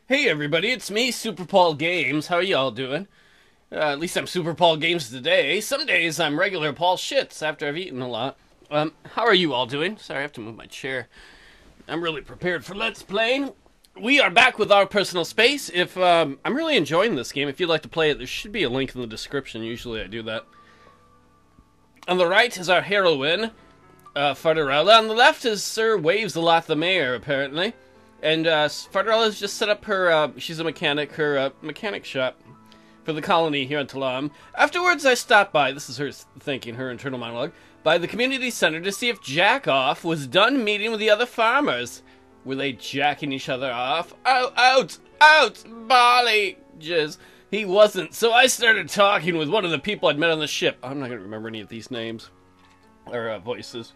Hey everybody, it's me, Super Paul Games. How are y'all doing? At least I'm Super Paul Games today. Some days I'm regular Paul Shits after I've eaten a lot. How are you all doing? Sorry, I have to move my chair. I'm really prepared for Let's Playing. We are back with our personal space. If I'm really enjoying this game. If you'd like to play it, there should be a link in the description. Usually I do that. On the right is our heroine, Fardarella. On the left is Sir Waves-a-Lot the Mayor, apparently. And Fardarella's just set up her, she's a mechanic, her mechanic shop for the colony here on Talaam. Afterwards, I stopped by, this is her thinking, her internal monologue, by the community center to see if Jack-Off was done meeting with the other farmers. Were they jacking each other off? Oh, out, Barley, jizz. He wasn't, so I started talking with one of the people I'd met on the ship. I'm not going to remember any of these names, or voices.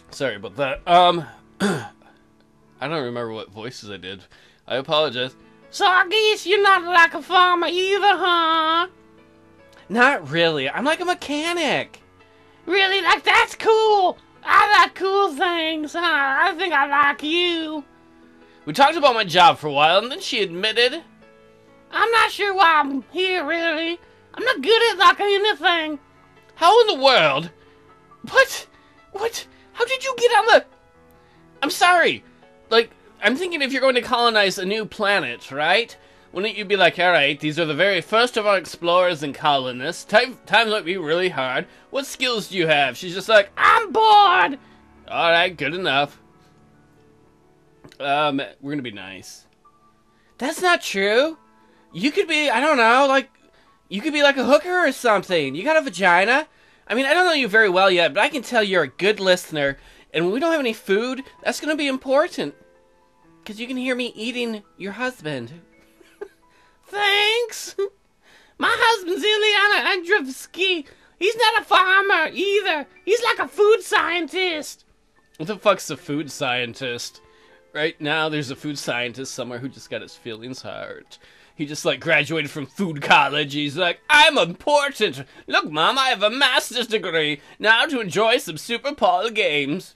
Sorry about that. I don't remember what voices I did. I apologize. So I guess you're not like a farmer either, huh? Not really. I'm like a mechanic. Really? Like, that's cool. I like cool things, huh? I think I like you. We talked about my job for a while, and then she admitted... I'm not sure why I'm here, really. I'm not good at, like, anything. How in the world? What? How did you get on the... I'm sorry. Like, I'm thinking if you're going to colonize a new planet, right? Wouldn't you be like, alright, these are the very first of our explorers and colonists. Times might be really hard. What skills do you have? She's just like, I'm bored. Alright, good enough. We're gonna be nice. That's not true. You could be, I don't know, like, you could be like a hooker or something. You got a vagina? I mean, I don't know you very well yet, but I can tell you're a good listener. And when we don't have any food, that's going to be important. Because you can hear me eating your husband. Thanks. My husband's Ileana Androvsky. He's not a farmer either. He's like a food scientist. What the fuck's a food scientist? Right now, there's a food scientist somewhere who just got his feelings hurt. He just, like, graduated from food college. He's like, I'm important. Look, Mom, I have a master's degree. Now to enjoy some Super Paul games.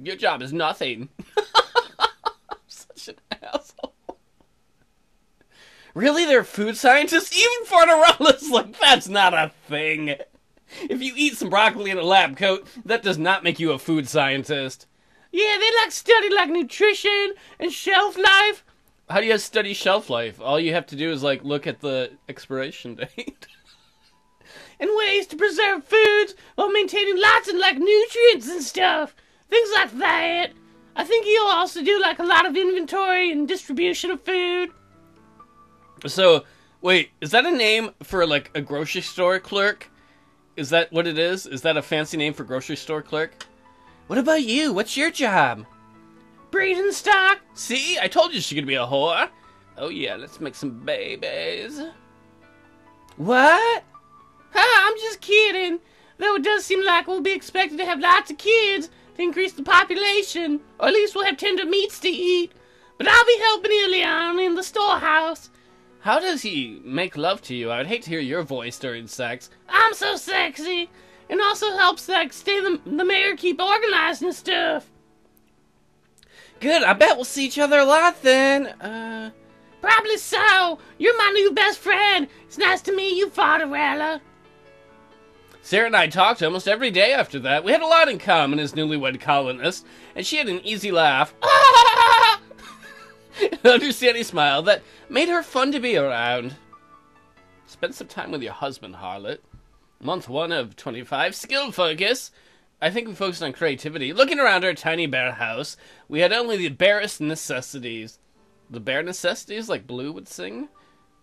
Your job is nothing. I'm such an asshole. Really? They're food scientists? Even Fardarella's like, that's not a thing. If you eat some broccoli in a lab coat, that does not make you a food scientist. Yeah, they like study like nutrition and shelf life. How do you study shelf life? All you have to do is, like, look at the expiration date. And ways to preserve foods while maintaining lots of, like, nutrients and stuff. Things like that. I think he'll also do, like, a lot of inventory and distribution of food. So, wait, is that a name for, like, a grocery store clerk? Is that what it is? Is that a fancy name for grocery store clerk? What about you? What's your job? Breeding stock. See? I told you she could be a whore. Oh yeah, let's make some babies. What? I'm just kidding. Though it does seem like we'll be expected to have lots of kids to increase the population. Or at least we'll have tender meats to eat. But I'll be helping Ileana in the storehouse. How does he make love to you? I would hate to hear your voice during sex. I'm so sexy. And also helps, like, the mayor keep organized and stuff. Good, I bet we'll see each other a lot then. Probably so. You're my new best friend. It's nice to meet you, Fardarella. Sarah and I talked almost every day after that. We had a lot in common as newlywed colonists, and she had an easy laugh. An understanding smile that made her fun to be around. Spend some time with your husband, harlot. Month 1 of 25, skill focus. I think we focused on creativity. Looking around our tiny bare house, we had only the barest necessities. The bare necessities, like Blue would sing?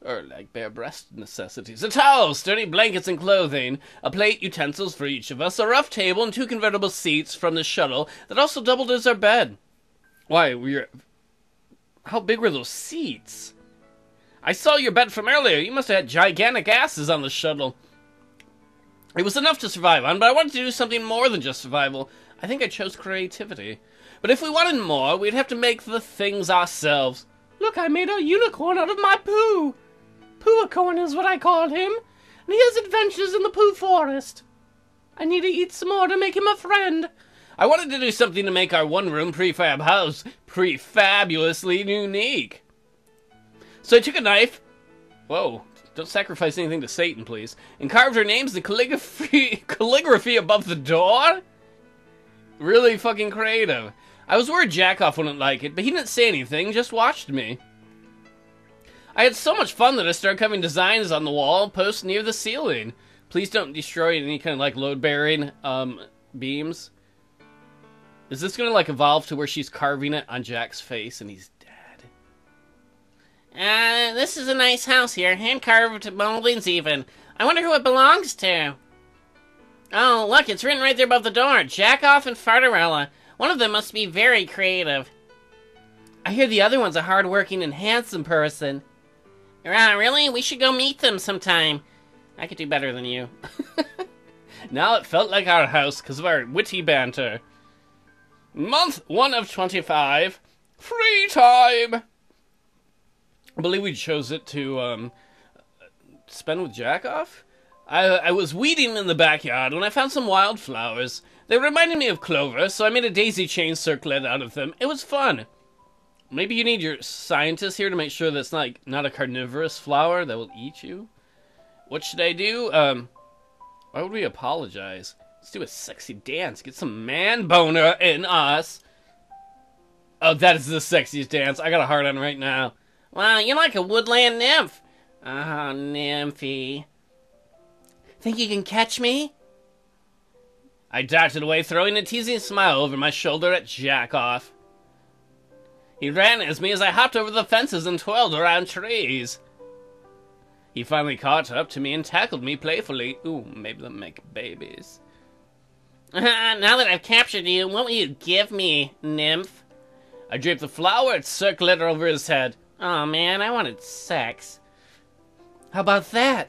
Or like bare-breasted necessities. A towel, sturdy blankets and clothing, a plate, utensils for each of us, a rough table, and 2 convertible seats from the shuttle that also doubled as our bed. Why, how big were those seats? I saw your bed from earlier. You must have had gigantic asses on the shuttle. It was enough to survive on, but I wanted to do something more than just survival. I think I chose creativity. But if we wanted more, we'd have to make the things ourselves. Look, I made a unicorn out of my poo. Pooacorn is what I called him. And he has adventures in the poo forest. I need to eat some more to make him a friend. I wanted to do something to make our one-room prefab house pre-fabulously unique. So I took a knife. Whoa, don't sacrifice anything to Satan, please. And carved our names in calligraphy above the door? Really fucking creative. I was worried Jackoff wouldn't like it, but he didn't say anything, just watched me. I had so much fun that I started carving designs on the wall, posts near the ceiling. Please don't destroy any kind of, like, load-bearing, beams. Is this gonna, like, evolve to where she's carving it on Jack's face and he's dead? This is a nice house here. Hand-carved moldings, even. I wonder who it belongs to. Oh, look, it's written right there above the door. Jackoff and Fartarella. One of them must be very creative. I hear the other one's a hard-working and handsome person. Really? We should go meet them sometime. I could do better than you. Now it felt like our house because of our witty banter. Month 1 of 25. Free time! I believe we chose it to spend with Jackoff. I was weeding in the backyard when I found some wildflowers. They reminded me of clover, so I made a daisy chain circlet out of them. It was fun. Maybe you need your scientist here to make sure that's not a carnivorous flower that will eat you. What should I do? Why would we apologize? Let's do a sexy dance. Get some man boner in us. Oh, that is the sexiest dance. I got a heart on right now. Wow, you're like a woodland nymph. Oh, nymphy. Think you can catch me? I darted away, throwing a teasing smile over my shoulder at Jackoff. He ran at me as I hopped over the fences and twirled around trees. He finally caught up to me and tackled me playfully. Ooh, maybe they'll make babies. Now that I've captured you, what will you give me, nymph? I draped the flowered circlet over his head. Oh man, I wanted sex. How about that?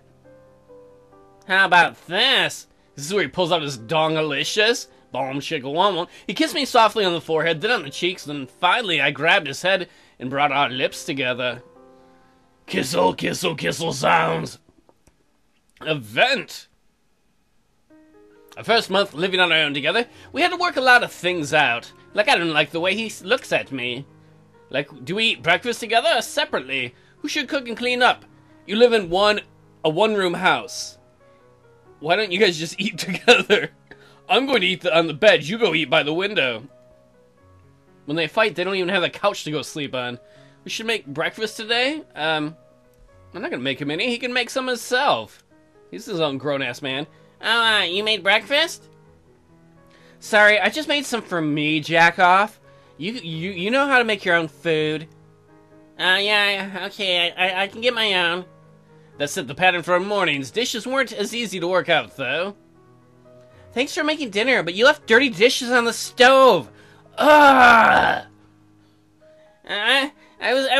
How about this? This is where he pulls out his dongalicious. Boom, shiggle, wom. He kissed me softly on the forehead, then on the cheeks, then finally I grabbed his head and brought our lips together. Kissle, kissle, kissle sounds. Event. Our first month living on our own together, we had to work a lot of things out. Like, I don't like the way he looks at me. Like, do we eat breakfast together or separately? Who should cook and clean up? You live in a one-room house. Why don't you guys just eat together? I'm going to eat on the bed. You go eat by the window. When they fight, they don't even have a couch to go sleep on. We should make breakfast today? I'm not going to make him any. He can make some himself. He's his own grown-ass man. Oh, you made breakfast? Sorry, I just made some for me, Jackoff. You know how to make your own food. Yeah, okay, I can get my own. That set the pattern for our mornings. Dishes weren't as easy to work out, though. Thanks for making dinner, but you left dirty dishes on the stove. Ugh! I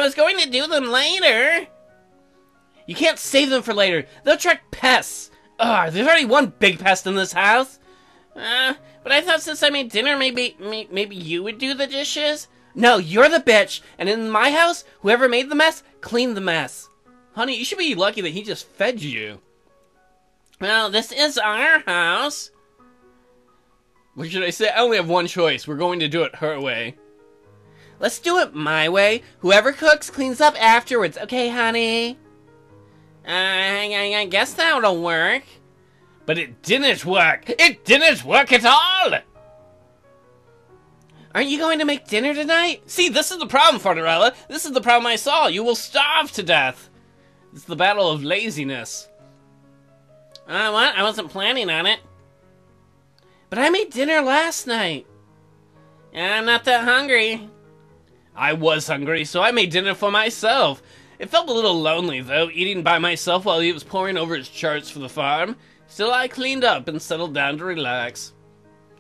was going to do them later. You can't save them for later. They'll attract pests. Ugh, there's already one big pest in this house. But I thought since I made dinner, maybe you would do the dishes? No, you're the bitch. And in my house, whoever made the mess, cleaned the mess. Honey, you should be lucky that he just fed you. Well, this is our house. What should I say? I only have one choice. We're going to do it her way. Let's do it my way. Whoever cooks cleans up afterwards. Okay, honey? I guess that'll work. But it didn't work. It didn't work at all. Aren't you going to make dinner tonight? See, this is the problem, Fartarella. This is the problem I saw. You will starve to death. It's the battle of laziness. What? I wasn't planning on it. But I made dinner last night. I'm not that hungry. I was hungry, so I made dinner for myself. It felt a little lonely, though, eating by myself while he was poring over his charts for the farm. Still, I cleaned up and settled down to relax.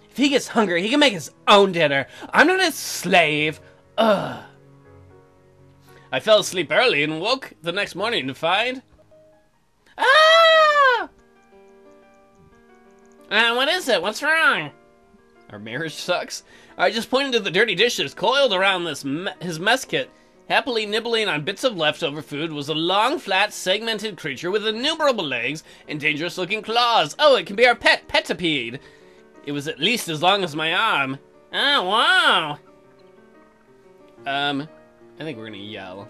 If he gets hungry, he can make his own dinner. I'm not his slave. Ugh. I fell asleep early and woke the next morning to find... Ah! What is it? What's wrong? Our marriage sucks. I just pointed to the dirty dishes coiled around his mess kit. Happily nibbling on bits of leftover food was a long, flat, segmented creature with innumerable legs and dangerous-looking claws. Oh, it can be our pet, Petipede. It was at least as long as my arm. Oh, wow. I think we're gonna yell.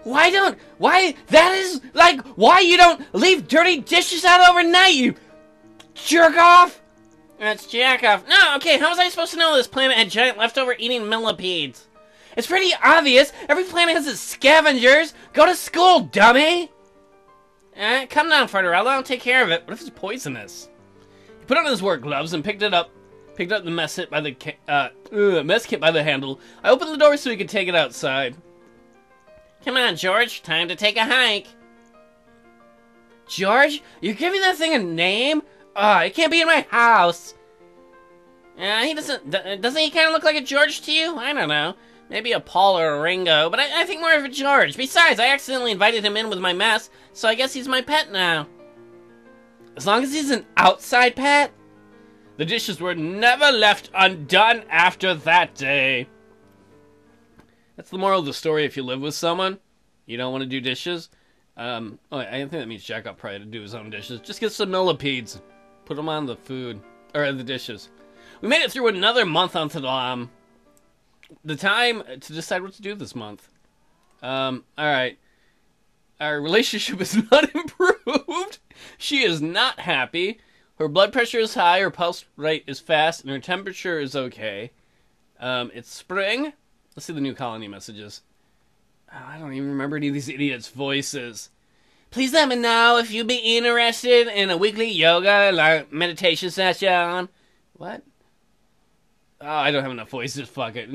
Why you don't leave dirty dishes out overnight, you jerk off? That's jack off. No, okay, how was I supposed to know this planet had giant leftover eating millipedes? It's pretty obvious. Every planet has its scavengers. Go to school, dummy. Come down, Fredorella. I'll take care of it. What if it's poisonous? He put on his work gloves and picked up the mess kit by the handle. I opened the door so he could take it outside. Come on, George. Time to take a hike. George? You're giving that thing a name? It can't be in my house. Doesn't he kind of look like a George to you? I don't know. Maybe a Paul or a Ringo, but I think more of a George. Besides, I accidentally invited him in with my mess, so I guess he's my pet now. As long as he's an outside pet. The dishes were never left undone after that day. That's the moral of the story. If you live with someone, you don't want to do dishes. I think that means Jack got probably to do his own dishes. Just get some millipedes. Put them on the food. Or the dishes. We made it through another month on Talaam. The time to decide what to do this month. Alright. Our relationship is not improved. She is not happy. Her blood pressure is high, her pulse rate is fast, and her temperature is okay. It's spring. Let's see the new colony messages. I don't even remember any of these idiots' voices. Please let me know if you'd be interested in a weekly yoga meditation session. What? Oh, I don't have enough voices. Fuck it.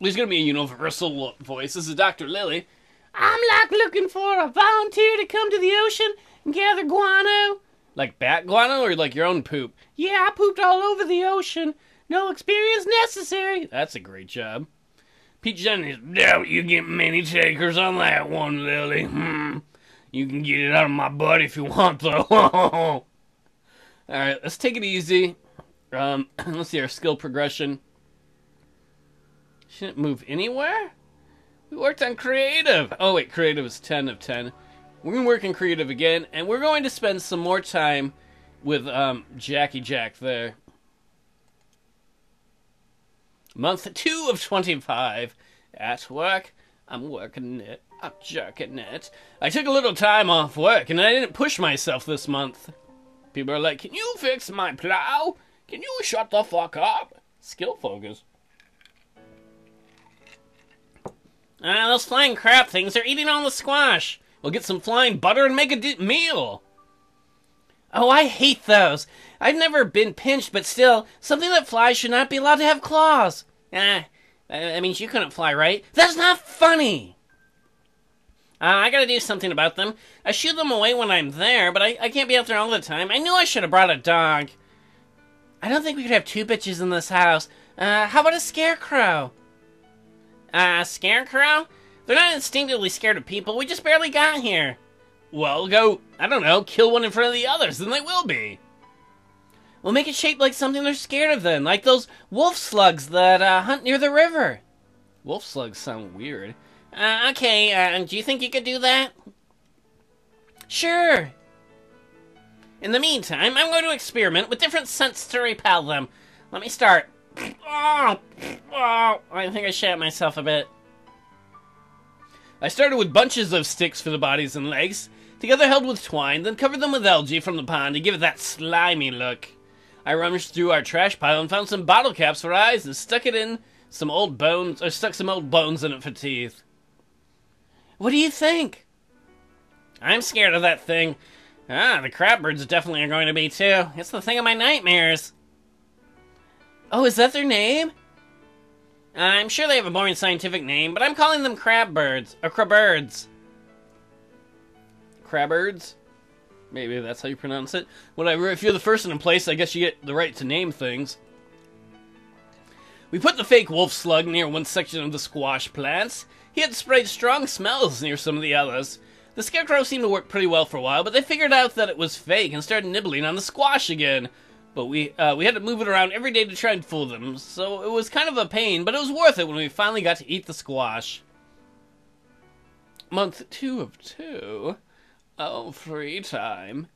There's gonna be a universal voice. This is Dr. Lily. I'm like looking for a volunteer to come to the ocean and gather guano. Like bat guano or like your own poop? Yeah, I pooped all over the ocean. No experience necessary. That's a great job. Pete Jennings, doubt you get many takers on that one, Lily. You can get it out of my butt if you want, though. Alright, let's take it easy. Let's see our skill progression. She didn't move anywhere? We worked on creative. Oh, wait, creative is 10 of 10. We're going to work in creative again, and we're going to spend some more time with Jackie Jack there. Month 2 of 25. At work, I'm working it, I'm jerking it. I took a little time off work, and I didn't push myself this month. People are like, can you fix my plow? Can you shut the fuck up? Skill focus. Those flying crap things are eating all the squash. We'll get some flying butter and make a meal. Oh, I hate those. I've never been pinched, but still, something that flies should not be allowed to have claws. That means you couldn't fly, right? That's not funny. I gotta do something about them. I shoo them away when I'm there, but I can't be out there all the time. I knew I should have brought a dog. I don't think we could have two bitches in this house. How about a scarecrow? Scarecrow? They're not instinctively scared of people. We just barely got here. Well, go, I don't know, kill one in front of the others, then they will be. We'll make it shaped like something they're scared of then, like those wolf slugs that hunt near the river. Wolf slugs sound weird. Okay, do you think you could do that? Sure. In the meantime, I'm going to experiment with different scents to repel them. Let me start. Oh, I think I shat myself a bit. I started with bunches of sticks for the bodies and legs, together held with twine, then covered them with algae from the pond to give it that slimy look. I rummaged through our trash pile and found some bottle caps for eyes and stuck some old bones in it for teeth. What do you think? I'm scared of that thing. The crabbirds definitely are going to be too. It's the thing of my nightmares. Oh, is that their name? I'm sure they have a boring scientific name, but I'm calling them crabbirds. Or crabirds. Crabirds? Maybe that's how you pronounce it. Whatever, if you're the first in a place, I guess you get the right to name things. We put the fake wolf slug near one section of the squash plants. He had sprayed strong smells near some of the others. The scarecrow seemed to work pretty well for a while, but they figured out that it was fake and started nibbling on the squash again. But we had to move it around every day to try and fool them, so it was kind of a pain, but it was worth it when we finally got to eat the squash. Month 2 of 2. Oh, free time.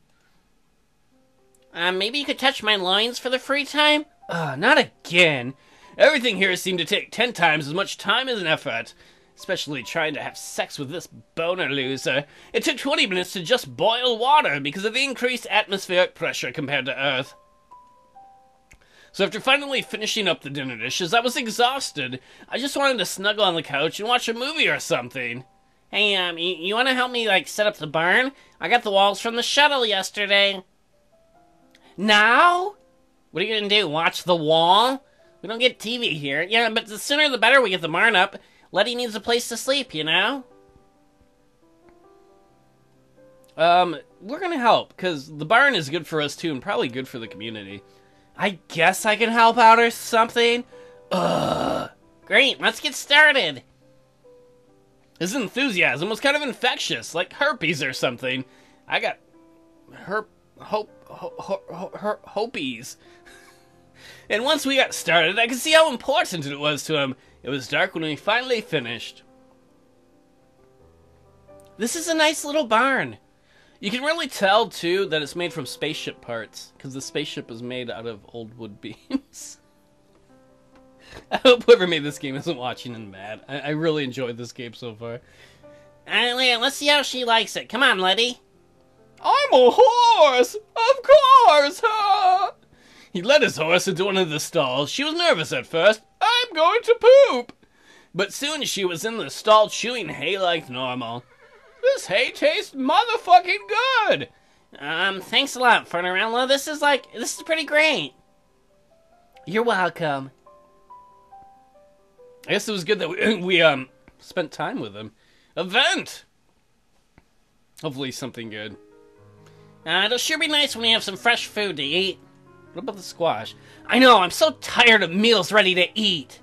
Maybe you could touch my loins for the free time? Not again. Everything here seemed to take 10 times as much time as an effort. Especially trying to have sex with this boner loser. It took 20 minutes to just boil water because of the increased atmospheric pressure compared to Earth. So after finally finishing up the dinner dishes, I was exhausted. I just wanted to snuggle on the couch and watch a movie or something. Hey, you want to help me, set up the barn? I got the walls from the shuttle yesterday. Now? What are you gonna do, watch the wall? We don't get TV here. Yeah, but the sooner the better we get the barn up. Letty needs a place to sleep, you know? We're gonna help, because the barn is good for us too, and probably good for the community. I guess I can help out or something? Ugh. Great, let's get started. His enthusiasm was kind of infectious, like herpes or something. I got hopies. And once we got started, I could see how important it was to him. It was dark when we finally finished. This is a nice little barn. You can really tell, too, that it's made from spaceship parts, because the spaceship is made out of old wood beams. I hope whoever made this game isn't watching and mad. I really enjoyed this game so far. Let's see how she likes it. Come on, Letty. I'm a horse! Of course! Huh? He led his horse into one of the stalls. She was nervous at first. I'm going to poop! But soon she was in the stall chewing hay like normal. This hay tastes motherfucking good! Thanks a lot, Fernarella. This is pretty great. You're welcome. I guess it was good that we spent time with him. Event! Hopefully something good. It'll sure be nice when you have some fresh food to eat. What about the squash? I know, I'm so tired of meals ready to eat.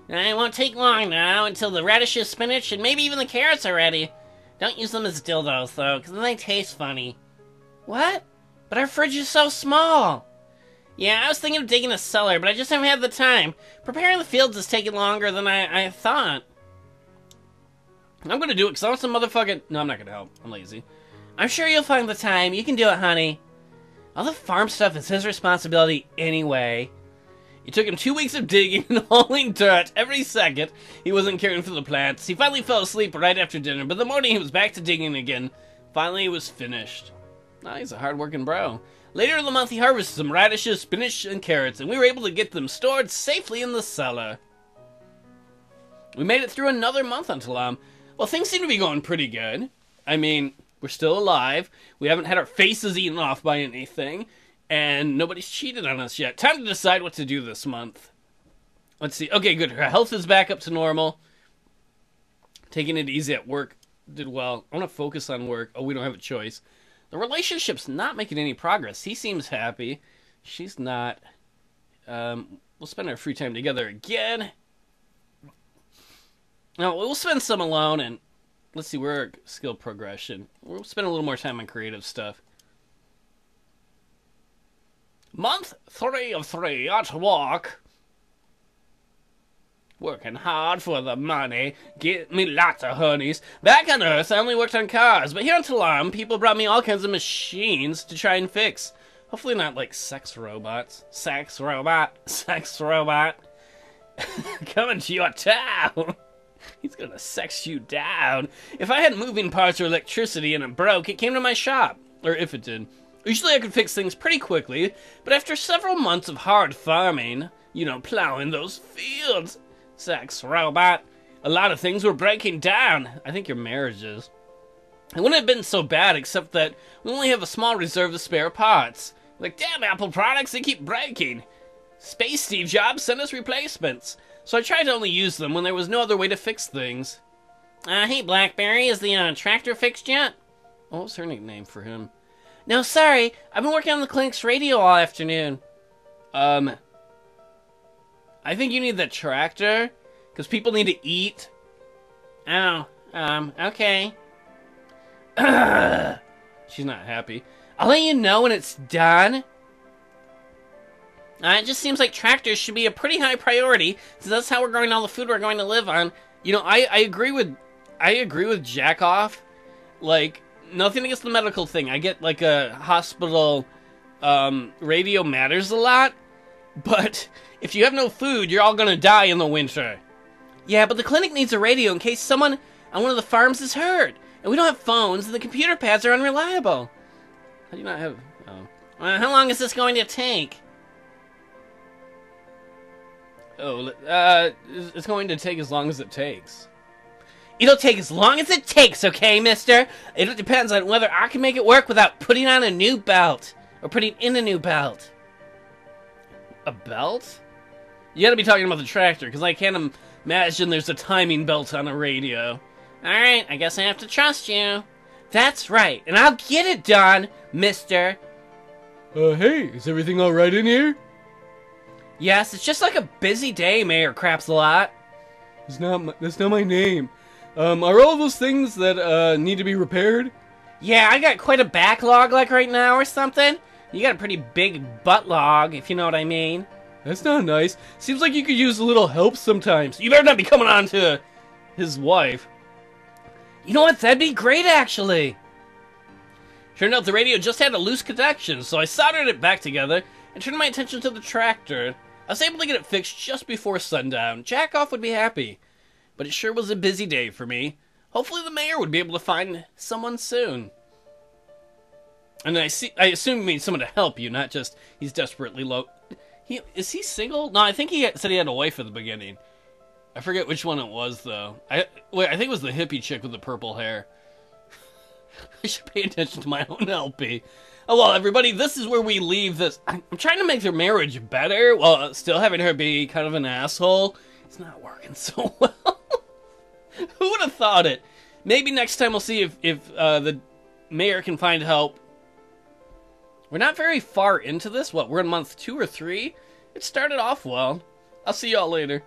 It won't take long now until the radishes, spinach, and maybe even the carrots are ready. Don't use them as dildos, though, because then they taste funny. What? But our fridge is so small. Yeah, I was thinking of digging a cellar, but I just haven't had the time. Preparing the fields is taking longer than I thought. I'm gonna do it because I want some motherfucking... No, I'm not gonna help. I'm lazy. I'm sure you'll find the time. You can do it, honey. All the farm stuff is his responsibility anyway. It took him 2 weeks of digging and hauling dirt every second. He wasn't caring for the plants. He finally fell asleep right after dinner, but the morning he was back to digging again. Finally, it was finished. He's a hard-working bro. Later in the month, he harvested some radishes, spinach, and carrots, and we were able to get them stored safely in the cellar. We made it through another month on Talaam. Well, things seem to be going pretty good. I mean, we're still alive. We haven't had our faces eaten off by anything. And nobody's cheated on us yet. Time to decide what to do this month. Let's see. Okay, good. Her health is back up to normal. Taking it easy at work. Did well. I want to focus on work. Oh, we don't have a choice. The relationship's not making any progress. He seems happy. She's not. We'll spend our free time together again. No, we'll spend some alone, and let's see, we're skill progression. We'll spend a little more time on creative stuff. Month 3 of 3 at work. Working hard for the money. Get me lots of honeys. Back on Earth, I only worked on cars, but here on Talaam, people brought me all kinds of machines to try and fix. Hopefully not like sex robots. Sex robot. Sex robot. Coming to your town. He's gonna sex you down. If I had moving parts or electricity and it broke, it came to my shop. Or if it did. Usually I could fix things pretty quickly, but after several months of hard farming, plowing those fields, sex robot, a lot of things were breaking down. I think your marriage is. It wouldn't have been so bad except that we only have a small reserve of spare parts. Like, damn Apple products, they keep breaking. Space Steve Jobs sent us replacements, so I tried to only use them when there was no other way to fix things. Hey Blackberry, is the tractor fixed yet? What was her nickname for him? No, sorry, I've been working on the clinic's radio all afternoon. I think you need the tractor, because people need to eat. Oh, okay. She's not happy. I'll let you know when it's done. It just seems like tractors should be a pretty high priority, since that's how we're growing all the food we're going to live on. I agree with Jack off. Like, nothing against the medical thing. I get like a hospital radio matters a lot, but if you have no food, you're all gonna die in the winter. Yeah, but the clinic needs a radio in case someone on one of the farms is hurt. And we don't have phones, and the computer pads are unreliable. How do you not have... Oh. How long is this going to take? Oh, it's going to take as long as it takes. It'll take as long as it takes, okay, mister? It depends on whether I can make it work without putting on a new belt. Or putting in a new belt. A belt? You gotta be talking about the tractor, because I can't imagine there's a timing belt on a radio. Alright, I guess I have to trust you. That's right, and I'll get it done, mister. Hey, is everything alright in here? Yes, it's just like a busy day, Mayor Craps-a-Lot. That's not my name. Are all those things that, need to be repaired? Yeah, I got quite a backlog, like, right now or something. You got a pretty big butt log, if you know what I mean. That's not nice. Seems like you could use a little help sometimes. You better not be coming on to his wife. You know what? That'd be great, actually. Turned out the radio just had a loose connection, so I soldered it back together and turned my attention to the tractor. I was able to get it fixed just before sundown. Jack off would be happy. But it sure was a busy day for me. Hopefully the mayor would be able to find someone soon. And I assume you mean someone to help you, not just he's desperately low. Is he single? No, I think he said he had a wife at the beginning. I forget which one it was, though. I think it was the hippie chick with the purple hair. I should pay attention to my own LP. Oh, well, everybody, this is where we leave this. I'm trying to make their marriage better while still having her be kind of an asshole. It's not working so well. Who would have thought it? Maybe next time we'll see if the mayor can find help. We're not very far into this. What, we're in month 2 or 3? It started off well. I'll see y'all later.